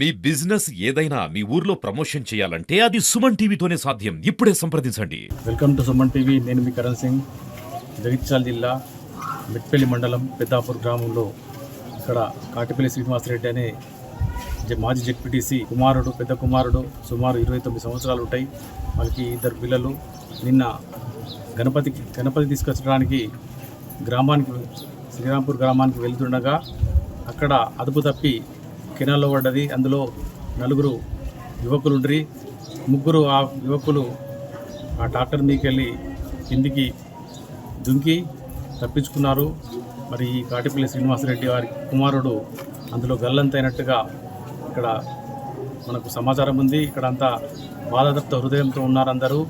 మీ business ఏదైనా మీ ఊర్లో promotion చేయాలంటే అది సుమన్ టీవీతోనే సాధ్యం. ఇప్పుడే సంప్రదించండి. Welcome to Suman TV. నేను మీ కరణ్ సింగ్. జగిత్యాల జిల్లా మిట్పల్లి మండలం పెద్దాపూర్ గ్రామంలో ఇక్కడ కాటిపల్లి శ్రీనివాసరెడ్డి అనే మాజీ జెడ్పీటీసీ కుమారుడు, పెద్ద కుమారుడు, సుమారు 29 సంవత్సరాలు ఉంటాయి. వాళ్ళకి 2 పిల్లలు. నిన్న గణపతి తీసుకొచ్చడానికి శ్రీరాంపూర్ గ్రామానికి వెళ్తుండగా అక్కడ అదుపు తప్పి కెనాల్లో పడ్డది. అందులో 4 యువకులు ఉండ్రి. 3 ఆ యువకులు ఆ ట్రాక్టర్ మీదకెళ్ళి కిందికి దుంకి తప్పించుకున్నారు. మరి ఈ కాటిపల్లి శ్రీనివాసరెడ్డి వారి కుమారుడు అందులో గల్లంతైనట్టుగా ఇక్కడ మనకు సమాచారం ఉంది. ఇక్కడ అంతా బాధాతప్త హృదయంతో ఉన్నారు అందరూ.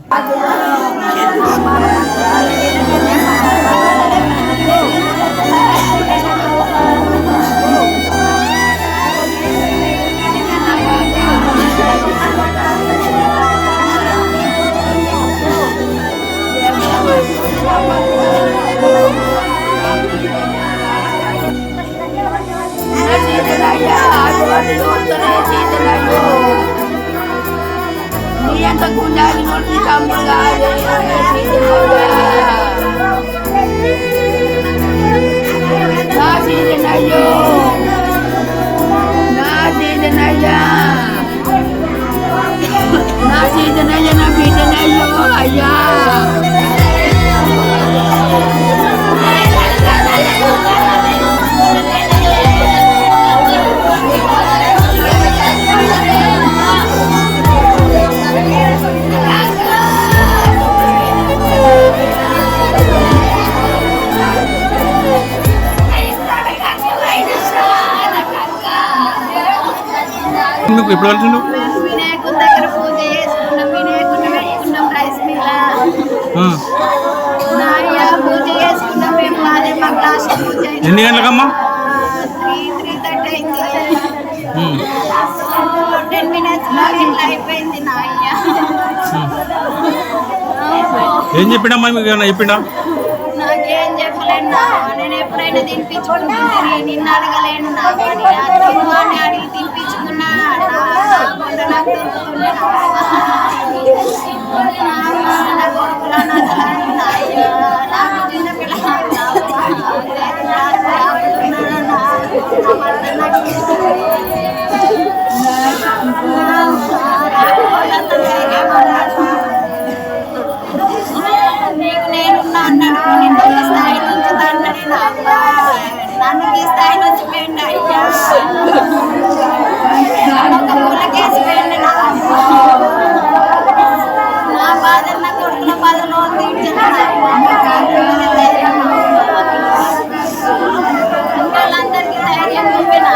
ఎప్పుడు వెళ్తుండు? వినాయకుడి దగ్గర పూజ చేసుకున్నాం. వినాయకుడిని పెట్టుకున్నాం రైస్ మిల్. పూజ చేసుకున్నాం మేము. అదే మా క్లాస్ పూజ. ఎన్ని గంటలకమ్మా? 3:30 అయింది. 10 minutes ఇట్లా అయిపోయింది. నా అయ్యా ఏం చెప్పినమ్మా? మీకు ఏమన్నా చెప్పిండా? నాకేం చెప్పలేను. నేను ఎప్పుడైనా తినిపించుకుంటుంది. నిన్ను అడగలేను. నా వాడిని అడిగి తినిపించుకున్నా. నాకు దొరుకుతుండే నా కొడుకులా నాకు చిన్న పిల్లలు నీకు నేనున్నా అన్నాడు. నిన్ను ఈ స్థాయి నుంచి తండ్రి నన్ను ఈ స్థాయి నుంచి పోయింది అయ్యా. ఒక పూలకేసి పోయింది. నా బాధలు నా కొడుకుల బాధలు వాళ్ళందరికీ ధైర్యం చూపిన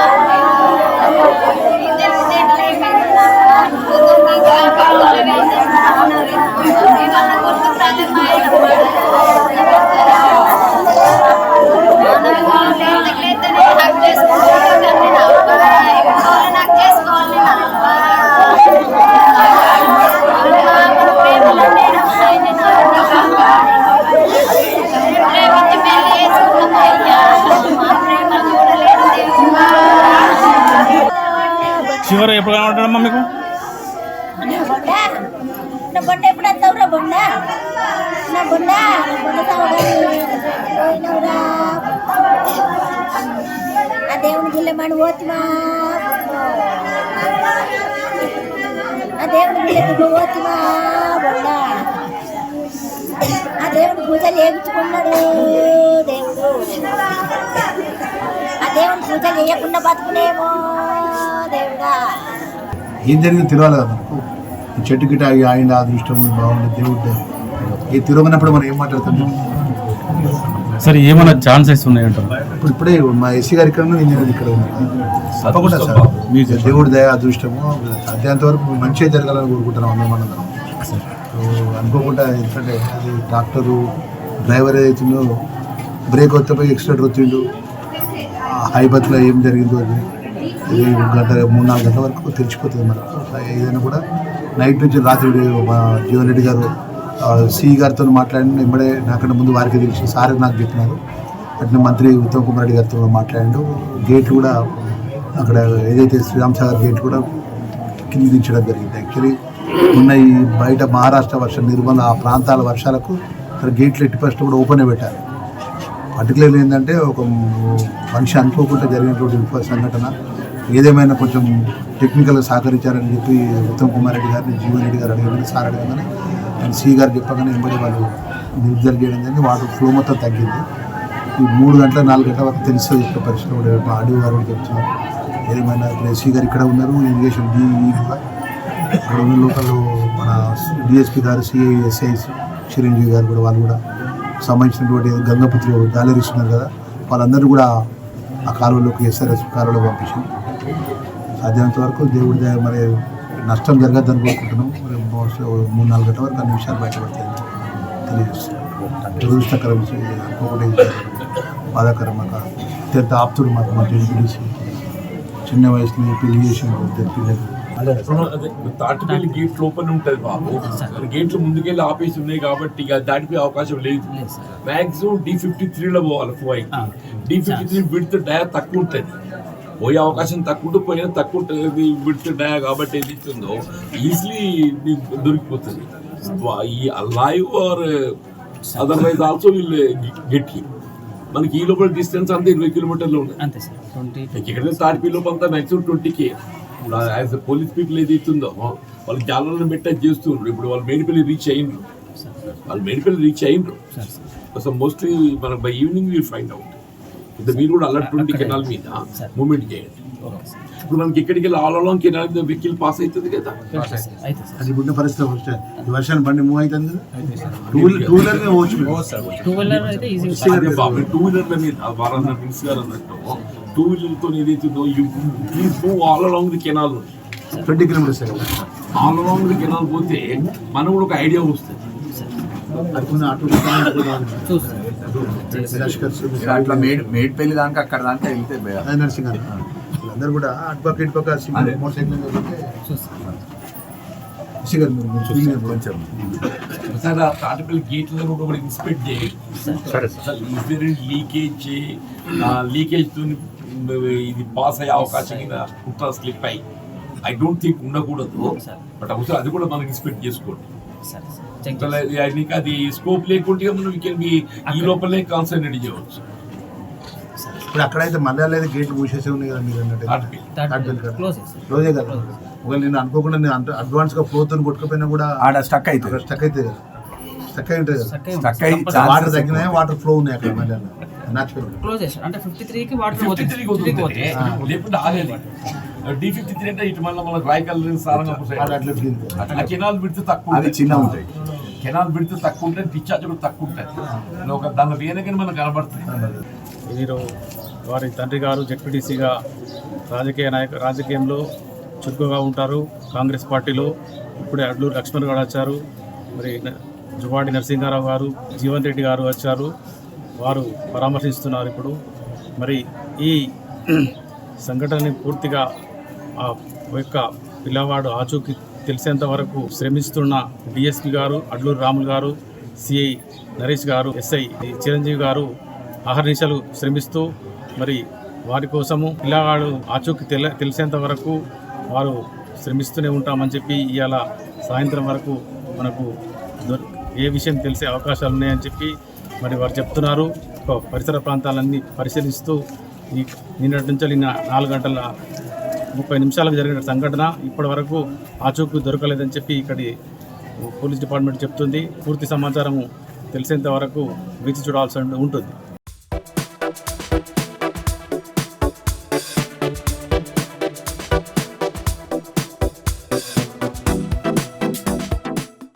వాళ్ళ కొడుకు నాకు చేసుకోవాలి. చివరి ఎప్పుడు కనబడ్డాడమ్మా మీకు? నా బొండ ఎప్పుడు వస్తావురా? బొండ నా బొండ ఆ దేవుని గిల్లమని పోతుమా? ఆ దేవుని గిల్లకి పోతుమా? బొండ ఆ దేవుని పూజలు చేయించుకున్నాడు దేవుడు. ఆ దేవుని పూజలు చేయకుండా బతుకునేమో దేవుడా. ఏం జరిగిందో తెలియాలి కదా మనకు. ఈ చెట్టు గిట్ట ఆయన అదృష్టం బాగుంది దేవుడు. ఏ తిరగనప్పుడు మనం ఏం మాట్లాడుతున్నాం? సరే, ఏమైనా ఛాన్సెస్ ఉన్నాయంటారు? ఇప్పుడే మా ఎస్సీ గారి ఇక్కడ నేను ఇక్కడ తప్పకుండా సార్ మీ దేవుడి దయ అదృష్టము అధ్యంత వరకు మంచిగా జరగాలని కోరుకుంటున్నాం అందరం మనం. అనుకోకుండా ఎందుకంటే అది డాక్టరు డ్రైవర్ ఏదైతుందో బ్రేక్ వస్తపోయి ఎక్స్ట్రా వచ్చిండు. హైబత్లో ఏం జరిగిందో అది 3-4 గంటల వరకు తెలిసిపోతుంది మనకు. ఏదైనా కూడా నైట్ నుంచి రాత్రి జీవన్ రెడ్డి గారు సిఈ గారితో మాట్లాడిన వెంబడే నాకన్నా ముందు వారికి తెలిసి సార్ నాకు చెప్పినారు. అట్లా మంత్రి ఉత్తమ్ కుమార్ రెడ్డి గారితో మాట్లాడాడు. గేట్లు కూడా అక్కడ ఏదైతే శ్రీరామ్ సాగర్ గేట్ కూడా కింద దించడం జరిగింది. యాక్చువల్లీ ఉన్న ఈ బయట మహారాష్ట్ర వర్షం నిర్మల ఆ ప్రాంతాల వర్షాలకు అక్కడ గేట్లు ఎట్టి ఫస్ట్ కూడా ఓపెన్ పెట్టారు. పర్టికులర్లీ ఏంటంటే ఒక మనిషి అనుకోకుండా జరిగినటువంటి విపత్తు సంఘటన ఏదేమైనా కొంచెం టెక్నికల్గా సహకరించారని చెప్పి ఉత్తమ్ కుమార్ రెడ్డి గారిని జీవన్ రెడ్డి గారు అడిగారు. సార్ అడగగానే ఆయన సి గారు చెప్పగానే వెంబడి వాళ్ళు నిర్ధారణ చేయడం జరిగింది. వాటర్ ఫ్లో మొత్తం తగ్గింది. ఈ 3 గంటల 4 గంటల వరకు తెలుస్తుంది ఇక్కడ పరిస్థితి కూడా మా ఆడియో గారు కూడా చెప్తున్నారు. ఏదేమైనా ఇప్పుడు ఎస్సీ గారు ఇక్కడ ఉన్నారు, ఇరిగేషన్ డిఈగా ఇక్కడ ఉన్న లోకల్ మన డిఎస్పీ గారు, సిఐ ఎస్ఐ చిరంజీవి గారు కూడా వాళ్ళు కూడా సంబంధించినటువంటి గంగపుత్రి గ్యాలరీస్ ఉన్నారు కదా, వాళ్ళందరూ కూడా ఆ కాలువలోకి ఎస్ఆర్ఎస్ కాలువలో పంపించాం. సాధ్యమైనంత వరకు దేవుడి దయ మరి నష్టం జరగద్దని కోరుకుంటున్నాం. మరి 3-4 గంటల వరకు అన్ని విషయాలు బయటపడతాయని తెలియజేస్తున్నాం. దురదృష్టకర విషయం అనుకోకుండా బాధాకరం. మాకు అత్యంత ఆప్తుడు మాకు మా ఎంపీడీసీ చిన్న వయసులో పెళ్లి చేసిన పిల్లలు. తాటిపల్లి గేట్లు ఓపెన్ ఉంటుంది బాబు, గేట్లు ముందుకెళ్ళి ఆపేసి ఉన్నాయి కాబట్టి ఇక దాటిపోయే అవకాశం లేదు. మాక్సిమం D53లో పోవాలి. D53 విడ్త్ డయా తక్కువ ఉంటుంది, పోయే అవకాశం తక్కువ పోయినా తక్కువ ఉంటుంది విడ్త్ డయా కాబట్టి ఏది ఇస్తుందో ఈజీలీ దొరికిపోతుంది. ఈ లైవ్ ఆర్ అదర్వైజ్ ఆల్సో వీళ్ళు గెట్ మనకి ఈ లోపల డిస్టెన్స్ అంతా 20 కిలోమీటర్లు ఉంటుంది. ఇక్కడ తాటిపల్లి లోపల అంతా మాక్సిమం 20K. ఇప్పుడు యాజ్ పోలీస్ పీపుల్ ఏది ఇస్తుందో వాళ్ళు జాలర్లను పెట్టే చేస్తున్నారు. ఇప్పుడు వాళ్ళు మేడిపల్లి రీచ్ అయ్యిండ్రు, సో మోస్ట్లీ మనం by evening will find out. ఇప్పుడు మీరు కూడా అలర్ట్ 20 కెనాల్ మీద మూవ్మెంట్ చేయండి. ఇప్పుడు మనకి ఇక్కడికి వెళ్ళి ఆల్ అలాంగ్ కెనాల్ మీద వెహికల్ పాస్ అవుతుంది కదా. అది పుట్టిన పరిస్థితి వస్తే వర్షాన్ని బండి మూవ్ అవుతుంది కదా. టూ వీలర్ మీద వారాన్న మినిస్ గారు అన్నట్టు 2 వీలర్తో ఏదైతుందో please move all along the canal. 20 kilometres all along the canal పోతే మనం కూడా ఒక ఐడియా వస్తుంది. అట్లా మేడ్పల్లి దాకా అక్కడ దాకా వెళ్తే నర్సింగ్ అందరూ కూడా అటుపక్క మోటార్ సైకిల్ కొంచెం సార్ ఆ తాటిపల్లి గేట్లను కూడా ఇన్స్పెక్ట్ చేయండి. లీకేజ్ తో ఇది పాస్ అయ్యే అవకాశం కుట్ర స్లిప్ అయ్యి ఐ డోంట్ థింక్ ఉండకూడదు. బట్ అవసరం అది కూడా మనం ఇన్స్పెక్ట్ చేసుకోండి. అది స్కోప్ లేకుంటే మనం ఈ లోపలే కాన్సన్ట్రేట్ చేయవచ్చు. ఇప్పుడు అక్కడైతే మలయాళ గేట్లు మూసేసే ఉన్నాయి కదా మీరు అన్నట్టు క్లోజే కదా. ఒకవేళ నేను అనుకోకుండా నేను అడ్వాన్స్గా ఫ్లోతో కొట్టుకుపోయినా కూడా ఆడ స్టక్ అవుతుంది కదా, స్టక్ అయి ఉంటుంది కదా. వాటర్ తగ్గినాయి, వాటర్ ఫ్లో ఉన్నాయి అక్కడ మలయాళ అంటే 53కి వాటర్ లేకుంటే ఆగేది. D53 అంటే ఇటు మళ్ళీ మనకు రాయకల్ సారంగా కెనాల్ బిడ్త్ తక్కువ, అది చిన్న ఉంటాయి. కెనాల్ బిడ్త్ తక్కువ ఉంటుంది, డిశ్చార్జ్ కూడా తక్కువ ఉంటుంది. ఒక దాని వేనకని మనకు కనబడుతుంది. వీరు వారి తండ్రి గారు జెడ్పీటీసీగా రాజకీయంలో చురుకుగా ఉంటారు కాంగ్రెస్ పార్టీలో. ఇప్పుడే అడ్లూరు లక్ష్మణ్ గారు వచ్చారు, మరి జువాడి నరసింహారావు గారు, జీవన్ రెడ్డి గారు వచ్చారు, వారు పరామర్శిస్తున్నారు. ఇప్పుడు మరి ఈ సంఘటనని పూర్తిగా ఆ యొక్క పిల్లవాడు ఆచూకీ తెలిసేంత వరకు శ్రమిస్తున్న డిఎస్పీ గారు, అడ్లూరు రాములు గారు, సిఐ నరేష్ గారు, ఎస్ఐ చిరంజీవి గారు ఆహర్నిశలు శ్రమిస్తూ మరి వారి కోసము పిల్లవాడు ఆచూకీ తెలిసేంత వరకు వారు శ్రమిస్తూనే ఉంటామని చెప్పి ఇవాళ సాయంత్రం వరకు మనకు ఏ విషయం తెలిసే అవకాశాలు ఉన్నాయని చెప్పి మరి వారు చెప్తున్నారు. పరిసర ప్రాంతాలన్నీ పరిశీలిస్తూ నిన్నటి నుంచి 4:30 జరిగిన సంఘటన ఇప్పటి వరకు ఆచూకీ దొరకలేదని చెప్పి ఇక్కడి పోలీస్ డిపార్ట్మెంట్ చెప్తుంది. పూర్తి సమాచారము తెలిసేంత వరకు వేచి చూడాల్సి ఉంటుంది.